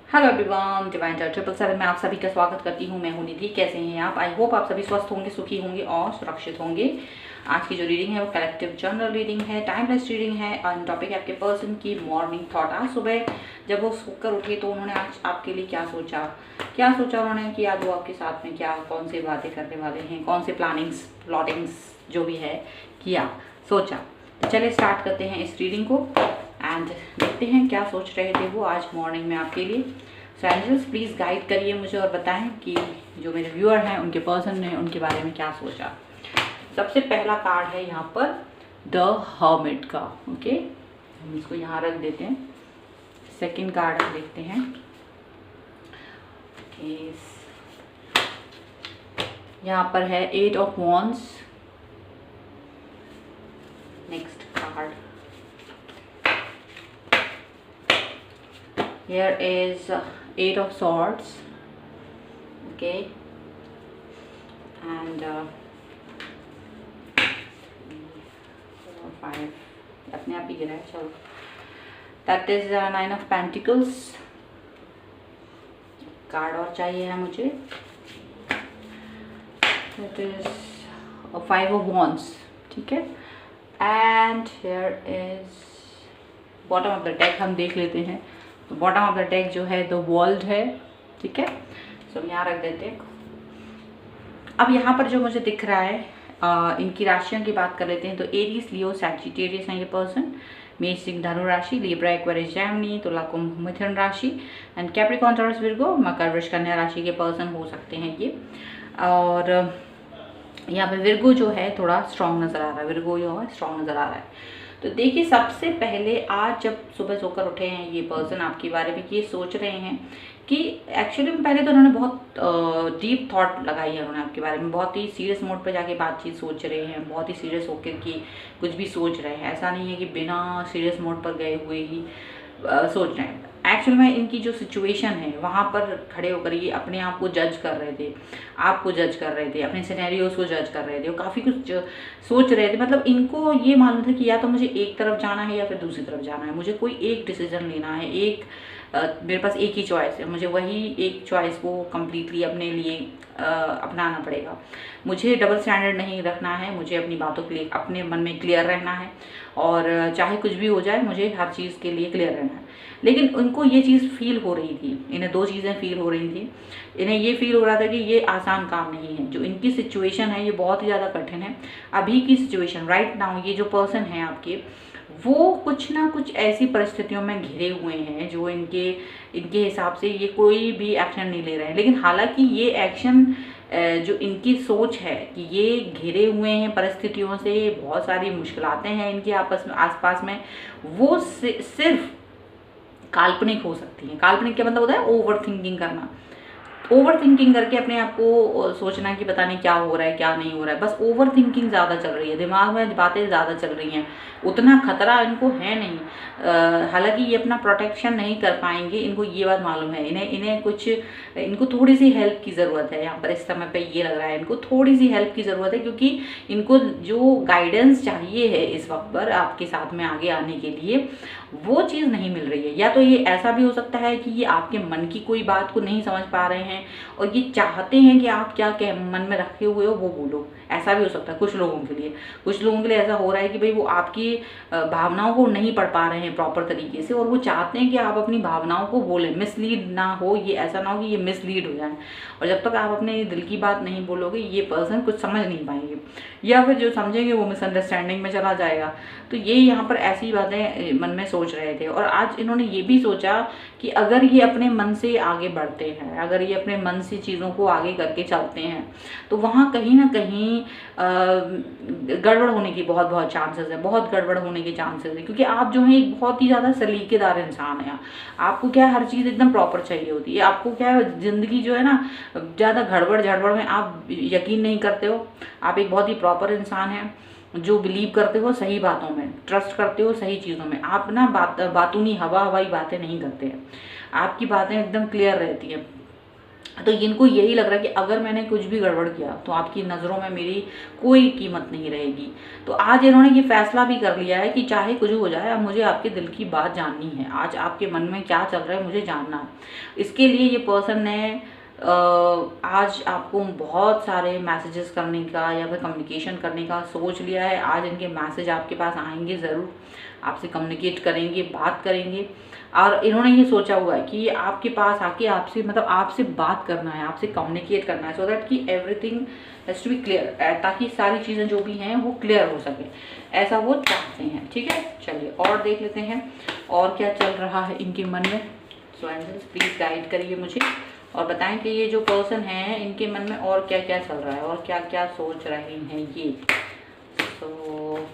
Hello everyone, divine chart 777 में आप सभी का स्वागत करती हूँ। मैं हूँ निधि। कैसे हैं आप? आई होप आप सभी स्वस्थ होंगे, सुखी होंगे और सुरक्षित होंगे। आज की जो रीडिंग है वो कलेक्टिव जनरल रीडिंग है, टाइमलेस रीडिंग है और टॉपिक है आपके पर्सन की मॉर्निंग थॉट। आज सुबह जब वो सोकर उठे तो उन्होंने आज आपके लिए क्या सोचा उन्होंने कि आज वो आपके साथ में क्या कौन सी बातें करने वाले हैं, कौन से प्लॉटिंग्स जो भी है किया सोचा। तो चलिए स्टार्ट करते हैं इस रीडिंग को एंड देखते हैं क्या सोच रहे थे वो आज मॉर्निंग में आपके लिए। सो एंजल्स प्लीज़ गाइड करिए मुझे और बताएं कि जो मेरे व्यूअर हैं उनके पर्सन ने उनके बारे में क्या सोचा। सबसे पहला कार्ड है यहाँ पर द हर्मिट का। ओके, हम इसको यहाँ रख देते हैं। सेकंड कार्ड हम देखते हैं। ओके, यहाँ पर है 8 of wands. Next card, here is 8 of swords. Okay, and 4 5 अपने आप ही गिरा है। चलो, that is 9 of pentacles। Card और चाहिए है मुझे। that is 5 of wands। ठीक है, and here is bottom of the deck। हम देख लेते हैं। तो बॉटम ऑफ द डेक जो है द वर्ल्ड है। ठीक है, सो हम यहाँ रख देते हैं। अब यहाँ पर जो मुझे दिख रहा है इनकी राशियों की बात कर लेते हैं। तो एरीज, लियो, सैजिटेरियस हैं ये पर्सन। मेष, सिंह, धनु राशि। लिब्रा, एक्वेरियस, जेमिनी, तुला, कुंभ, मिथुन राशि। एंड कैप्रिकॉर्न, टॉरस, विर्गो, मकर, वृष, कन्या राशि के पर्सन हो सकते हैं ये। और यहाँ पे विर्गो जो है थोड़ा स्ट्रॉन्ग नज़र आ रहा है। विर्गो जो है स्ट्रॉन्ग नज़र आ रहा है। तो देखिए, सबसे पहले आज जब सुबह सोकर उठे हैं ये पर्सन आपके बारे में ये सोच रहे हैं कि एक्चुअली में पहले तो उन्होंने बहुत डीप थॉट लगाई है उन्होंने आपके बारे में। बहुत ही सीरियस मोड पर जाके बातचीत सोच रहे हैं, बहुत ही सीरियस होकर कि कुछ भी सोच रहे हैं। ऐसा नहीं है कि बिना सीरियस मोड पर गए हुए ही सोच रहे हैं। एक्चुअल में इनकी जो सिचुएशन है वहाँ पर खड़े होकर ये अपने आप को जज कर रहे थे, आपको जज कर रहे थे, अपने सिनेरियोज को जज कर रहे थे और काफ़ी कुछ सोच रहे थे। मतलब इनको ये मालूम था कि या तो मुझे एक तरफ जाना है या फिर दूसरी तरफ जाना है, मुझे कोई एक डिसीजन लेना है। मेरे पास एक ही चॉइस है, मुझे वही एक चॉइस को कम्प्लीटली अपने लिए अपनाना पड़ेगा। मुझे डबल स्टैंडर्ड नहीं रखना है, मुझे अपनी बातों के लिए अपने मन में क्लियर रहना है और चाहे कुछ भी हो जाए मुझे हर चीज़ के लिए क्लियर रहना है। लेकिन उनको ये चीज़ फील हो रही थी, इन्हें दो चीज़ें फील हो रही थी। इन्हें ये फील हो रहा था कि ये आसान काम नहीं है, जो इनकी सिचुएशन है ये बहुत ही ज़्यादा कठिन है। अभी की सिचुएशन राइट नाउ, ये जो पर्सन है आपके वो कुछ ना कुछ ऐसी परिस्थितियों में घिरे हुए हैं जो इनके हिसाब से ये कोई भी एक्शन नहीं ले रहे हैं। लेकिन हालांकि ये एक्शन जो इनकी सोच है कि ये घिरे हुए हैं परिस्थितियों से, बहुत सारी मुश्किलातें हैं इनके आसपास में, वो सिर्फ काल्पनिक हो सकती हैं। काल्पनिक क्या मतलब होता है? ओवर थिंकिंग करना। ओवर थिंकिंग करके अपने आप को सोचना कि पता नहीं क्या हो रहा है क्या नहीं हो रहा है। बस ओवर थिंकिंग ज़्यादा चल रही है, दिमाग में बातें ज़्यादा चल रही हैं। उतना खतरा इनको है नहीं। हालांकि ये अपना प्रोटेक्शन नहीं कर पाएंगे, इनको ये बात मालूम है। इनको थोड़ी सी हेल्प की ज़रूरत है। यहाँ पर इस समय पे ये लग रहा है इनको थोड़ी सी हेल्प की ज़रूरत है, क्योंकि इनको जो गाइडेंस चाहिए है इस वक्त पर आपके साथ में आगे आने के लिए वो चीज़ नहीं मिल रही है। या तो ये ऐसा भी हो सकता है कि ये आपके मन की कोई बात को नहीं समझ पा रहे हैं और ये चाहते हैं कि आप क्या मन में रखे हुए हो वो बोलो। ऐसा भी हो सकता है कुछ लोगों के लिए ऐसा हो रहा है कि भाई वो आपकी भावनाओं को नहीं पढ़ पा रहे हैं प्रॉपर तरीके से और वो चाहते हैं कि आप अपनी भावनाओं को बोलें, मिसलीड ना हो। ये ऐसा ना हो कि ये मिसलीड हो जाए। और जब तक आप अपने दिल की बात नहीं बोलोगे ये पर्सन कुछ समझ नहीं पाएंगे, या फिर जो समझेंगे वो मिसअंडरस्टैंडिंग में चला जाएगा। तो ये यहाँ पर ऐसी बातें मन में सोच रहे थे। और आज इन्होंने ये भी सोचा कि अगर ये अपने मन से आगे बढ़ते हैं, अगर ये अपने मन से चीज़ों को आगे करके चलते हैं तो वहाँ कहीं ना कहीं गड़बड़ होने की बहुत चांसेस है, बहुत गड़बड़ होने के चांसेस है। क्योंकि आप जो है एक बहुत ही ज़्यादा सलीकेदार इंसान है। आपको क्या है, हर चीज़ एकदम प्रॉपर चाहिए होती है। आपको क्या है, ज़िंदगी जो है ना ज़्यादा गड़बड़ झड़बड़ में आप यकीन नहीं करते हो। आप एक बहुत ही प्रॉपर इंसान हैं जो बिलीव करते हो सही बातों में, ट्रस्ट करते हो सही चीज़ों में। आप ना बातूनी हवाई बातें नहीं करते हैं। आपकी बातें एकदम क्लियर रहती हैं। तो इनको यही लग रहा है कि अगर मैंने कुछ भी गड़बड़ किया तो आपकी नज़रों में मेरी कोई कीमत नहीं रहेगी। तो आज इन्होंने ये फैसला भी कर लिया है कि चाहे कुछ हो जाए, अब मुझे आपके दिल की बात जाननी है, आज आपके मन में क्या चल रहा है मुझे जानना है। इसके लिए ये पर्सन ने आज आपको बहुत सारे मैसेजेस करने का या फिर कम्युनिकेशन करने का सोच लिया है। आज इनके मैसेज आपके पास आएंगे ज़रूर, आपसे कम्युनिकेट करेंगे, बात करेंगे। और इन्होंने ये सोचा हुआ है कि आपके पास आके आपसे मतलब आपसे बात करना है, आपसे कम्युनिकेट करना है, सो दैट कि everything has to be clear, ताकि सारी चीज़ें जो भी हैं वो क्लियर हो सके, ऐसा वो चाहते हैं। ठीक है, चलिए और देख लेते हैं और क्या चल रहा है इनके मन में। सो एंजल्स प्लीज़ गाइड करिए मुझे और बताएं कि ये जो पर्सन है इनके मन में और क्या क्या चल रहा है और क्या क्या सोच रहे हैं ये। तो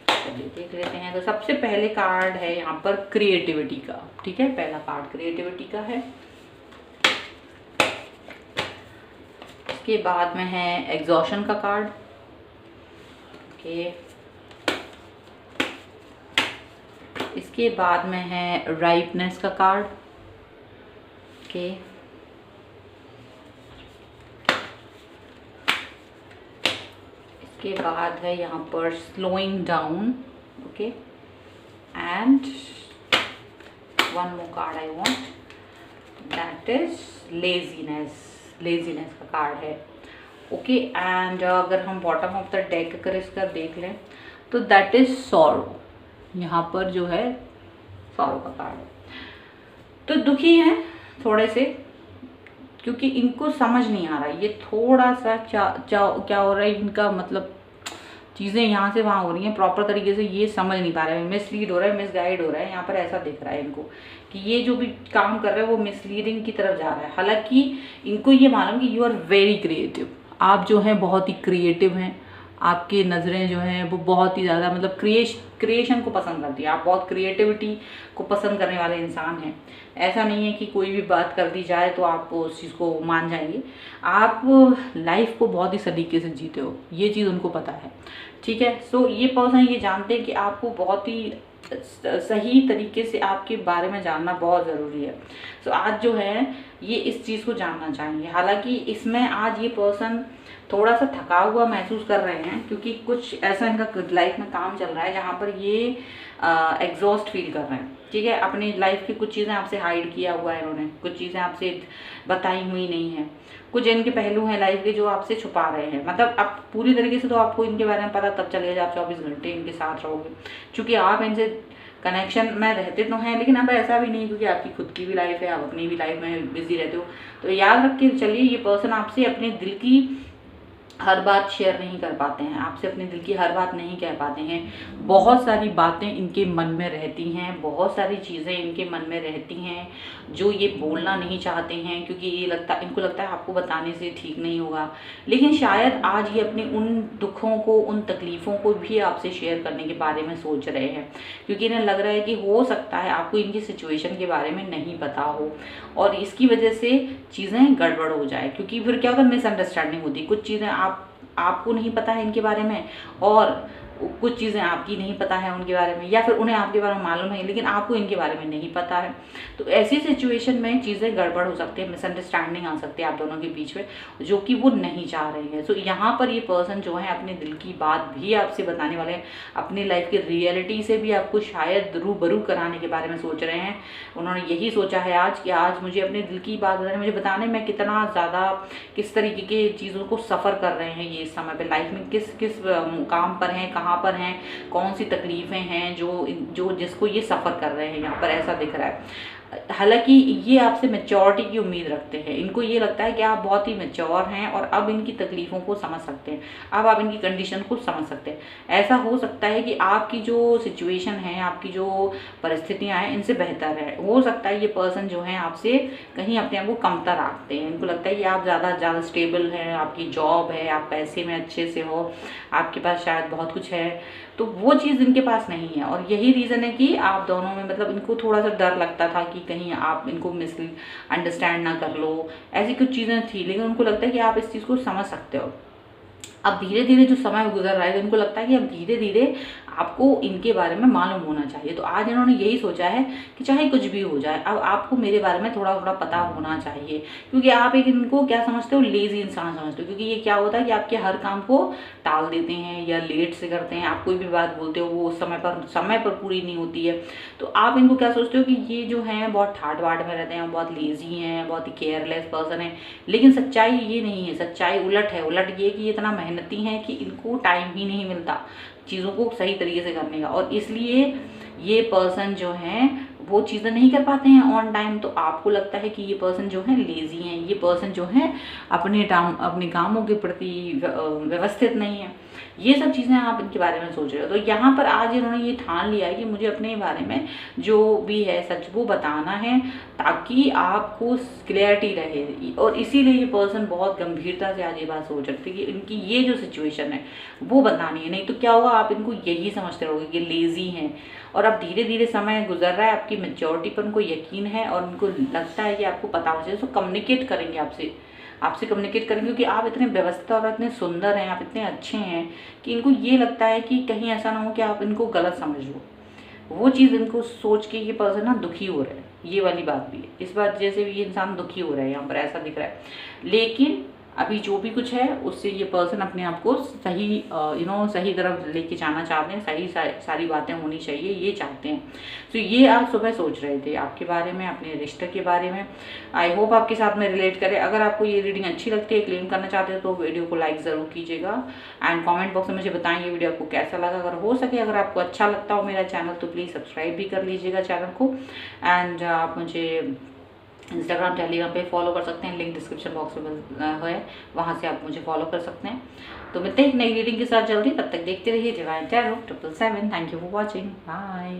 चलिए देख लेते हैं। तो सबसे पहले कार्ड है यहाँ पर क्रिएटिविटी का। ठीक है, पहला कार्ड क्रिएटिविटी का है। इसके बाद में है एग्जॉशन का कार्ड। ओके, इसके बाद में है राइपनेस का कार्ड। ओके, इसके बाद है यहाँ पर slowing down. Okay, and one more card I want, that is laziness. Laziness का कार्ड है। ओके, एंड अगर हम बॉटम ऑफ द डेक अगर इसका देख लें तो दैट इज सॉरो। यहाँ पर जो है सॉरो का कार्ड है। तो दुखी हैं थोड़े से, क्योंकि इनको समझ नहीं आ रहा है ये थोड़ा सा क्या हो रहा है इनका, मतलब चीज़ें यहाँ से वहाँ हो रही हैं प्रॉपर तरीके से, ये समझ नहीं पा रहे हैं, मिसलीड हो रहा है, मिसगाइड हो रहा है। यहाँ पर ऐसा दिख रहा है इनको कि ये जो भी काम कर रहे हैं वो मिसलीडिंग की तरफ जा रहा है। हालांकि इनको ये मालूम कि यू आर वेरी क्रिएटिव, आप जो हैं बहुत ही क्रिएटिव हैं, आपकी नज़रें जो हैं वो बहुत ही ज़्यादा मतलब क्रिएशन को पसंद करती है, आप बहुत क्रिएटिविटी को पसंद करने वाले इंसान हैं। ऐसा नहीं है कि कोई भी बात कर दी जाए तो आप उस चीज़ को मान जाएंगे। आप लाइफ को बहुत ही सलीके से जीते हो, ये चीज़ उनको पता है। ठीक है, सो ये पर्सन ये जानते हैं कि आपको बहुत ही सही तरीके से आपके बारे में जानना बहुत ज़रूरी है। सो आज जो है ये इस चीज़ को जानना चाहेंगे। हालांकि इसमें आज ये पर्सन थोड़ा सा थका हुआ महसूस कर रहे हैं, क्योंकि कुछ ऐसा इनका लाइफ में काम चल रहा है जहाँ पर ये एग्जॉस्ट फील कर रहे हैं। ठीक है, अपनी लाइफ की कुछ चीज़ें आपसे हाइड किया हुआ है इन्होंने, कुछ चीज़ें आपसे बताई हुई नहीं है, कुछ इनके पहलू हैं लाइफ के जो आपसे छुपा रहे हैं। मतलब अब पूरी तरीके से तो आपको इनके बारे में पता तब चलेगा जब आप 24 घंटे इनके साथ रहोगे, क्योंकि आप इनसे कनेक्शन में रहते तो हैं, लेकिन अब ऐसा भी नहीं क्योंकि आपकी खुद की भी लाइफ है, आप अपनी भी लाइफ में बिजी रहते हो। तो याद रख के चलिए, ये पर्सन आपसे अपने दिल की हर बात शेयर नहीं कर पाते हैं, आपसे अपने दिल की हर बात नहीं कह पाते हैं। बहुत सारी बातें इनके मन में रहती हैं, बहुत सारी चीज़ें इनके मन में रहती हैं जो ये बोलना नहीं चाहते हैं, क्योंकि इनको लगता है आपको बताने से ठीक नहीं होगा। लेकिन शायद आज ये अपने उन दुखों को, उन तकलीफ़ों को भी आपसे शेयर करने के बारे में सोच रहे हैं, क्योंकि इन्हें लग रहा है कि हो सकता है आपको इनकी सिचुएशन के बारे में नहीं पता हो और इसकी वजह से चीज़ें गड़बड़ हो जाए। क्योंकि फिर क्या होता है, मिसअंडरस्टैंडिंग होती है, कुछ चीज़ें आपको नहीं पता है इनके बारे में और कुछ चीज़ें आपकी नहीं पता है उनके बारे में, या फिर उन्हें आपके बारे में मालूम है लेकिन आपको इनके बारे में नहीं पता है। तो ऐसी सिचुएशन में चीज़ें गड़बड़ हो सकती है, मिसअंडरस्टैंडिंग आ सकती है आप दोनों के बीच में, जो कि वो नहीं चाह रहे हैं। तो यहाँ पर ये पर्सन जो है अपने दिल की बात भी आपसे बताने वाले हैं, अपनी लाइफ की रियलिटी से भी आपको शायद रूबरू कराने के बारे में सोच रहे हैं। उन्होंने यही सोचा है आज कि आज मुझे अपने दिल की बात बताने, मुझे बताने में कितना ज़्यादा किस तरीके की चीज़ों को सफ़र कर रहे हैं ये इस समय पर, लाइफ में किस किस मुकाम पर हैं, कहाँ पर हैं, कौन सी तकलीफ़ें हैं जो जिसको ये सफ़र कर रहे हैं, यहाँ पर ऐसा दिख रहा है। हालांकि ये आपसे मैच्योरिटी की उम्मीद रखते हैं, इनको ये लगता है कि आप बहुत ही मैच्योर हैं और अब इनकी तकलीफ़ों को समझ सकते हैं, अब आप इनकी कंडीशन को समझ सकते हैं। ऐसा हो सकता है कि आपकी जो सिचुएशन है, आपकी जो परिस्थितियां हैं, इनसे बेहतर है। हो सकता है ये पर्सन जो है आपसे कहीं अपने आप को कमतर रखते हैं, इनको लगता है कि आप ज़्यादा स्टेबल हैं, आपकी जॉब है, आप पैसे में अच्छे से हो, आपके पास शायद बहुत कुछ है, तो वो चीज़ इनके पास नहीं है। और यही रीज़न है कि आप दोनों में मतलब इनको थोड़ा सा डर लगता था कि कहीं आप इनको अंडरस्टैंड ना कर लो, ऐसी कुछ चीज़ें थी, लेकिन उनको लगता है कि आप इस चीज़ को समझ सकते हो। अब धीरे धीरे जो समय गुजर रहा है तो इनको लगता है कि अब धीरे धीरे आपको इनके बारे में मालूम होना चाहिए। तो आज इन्होंने यही सोचा है कि चाहे कुछ भी हो जाए, अब आपको मेरे बारे में थोड़ा थोड़ा पता होना चाहिए, क्योंकि आप एक इनको क्या समझते हो, लेजी इंसान समझते हो। क्योंकि ये क्या होता है कि आपके हर काम को टाल देते हैं या लेट से करते हैं। आप कोई भी बात बोलते हो वो समय पर पूरी नहीं होती है। तो आप इनको क्या सोचते हो कि ये जो हैं बहुत ठाट बाट में रहते हैं, बहुत लेजी हैं, बहुत ही केयरलेस पर्सन है। लेकिन सच्चाई ये नहीं है, सच्चाई उलट है। उलट ये कि ये इतना मेहनती हैं कि इनको टाइम ही नहीं मिलता चीज़ों को सही तरीके से करने का, और इसलिए ये पर्सन जो हैं वो चीज़ें नहीं कर पाते हैं ऑन टाइम। तो आपको लगता है कि ये पर्सन जो है लेजी हैं, ये पर्सन जो है अपने कामों के प्रति व्यवस्थित नहीं है। ये सब चीज़ें आप इनके बारे में सोच रहे हो। तो यहाँ पर आज इन्होंने ये ठान लिया है कि मुझे अपने बारे में जो भी है सच वो बताना है, ताकि आपको क्लैरिटी रहे। और इसीलिए ये पर्सन बहुत गंभीरता से आज ये बात सोच रखते कि इनकी ये जो सिचुएशन है वो बतानी है। नहीं तो क्या होगा, आप इनको यही समझते रहोगे कि लेजी हैं। और अब धीरे धीरे समय गुजर रहा है, आपकी मेच्योरिटी पर उनको यकीन है और उनको लगता है कि आपको पता होना चाहिए। तो कम्युनिकेट करेंगे आपसे कम्युनिकेट करेंगे, क्योंकि आप इतने व्यवस्थित और इतने सुंदर हैं, आप इतने अच्छे हैं कि इनको ये लगता है कि कहीं ऐसा ना हो कि आप इनको गलत समझ लो। वो चीज़ इनको सोच के ये पर्सन ना दुखी हो रहा है। ये वाली बात भी है, इस बात जैसे भी ये इंसान दुखी हो रहा है, यहाँ पर ऐसा दिख रहा है। लेकिन अभी जो भी कुछ है उससे ये पर्सन अपने आप को सही सही तरफ लेके जाना चाहते हैं। सही सारी बातें होनी चाहिए, ये चाहते हैं। तो ये आज सुबह सोच रहे थे आपके बारे में, अपने रिश्ते के बारे में। आई होप आपके साथ में रिलेट करे। अगर आपको ये रीडिंग अच्छी लगती है, क्लेम करना चाहते हो, तो वीडियो को लाइक ज़रूर कीजिएगा एंड कॉमेंट बॉक्स में मुझे बताएं ये वीडियो आपको कैसा लगा। अगर हो सके, अगर आपको अच्छा लगता हो मेरा चैनल, तो प्लीज़ सब्सक्राइब भी कर लीजिएगा चैनल को। एंड आप मुझे इंस्टाग्राम टेलीग्राम पे फॉलो कर सकते हैं, लिंक डिस्क्रिप्शन बॉक्स में है, वहाँ से आप मुझे फॉलो कर सकते हैं। तो मिलते हैं एक नई रीडिंग के साथ जल्दी, तब तक देखते रहिए divine tarot 777। Thank you for watching, bye.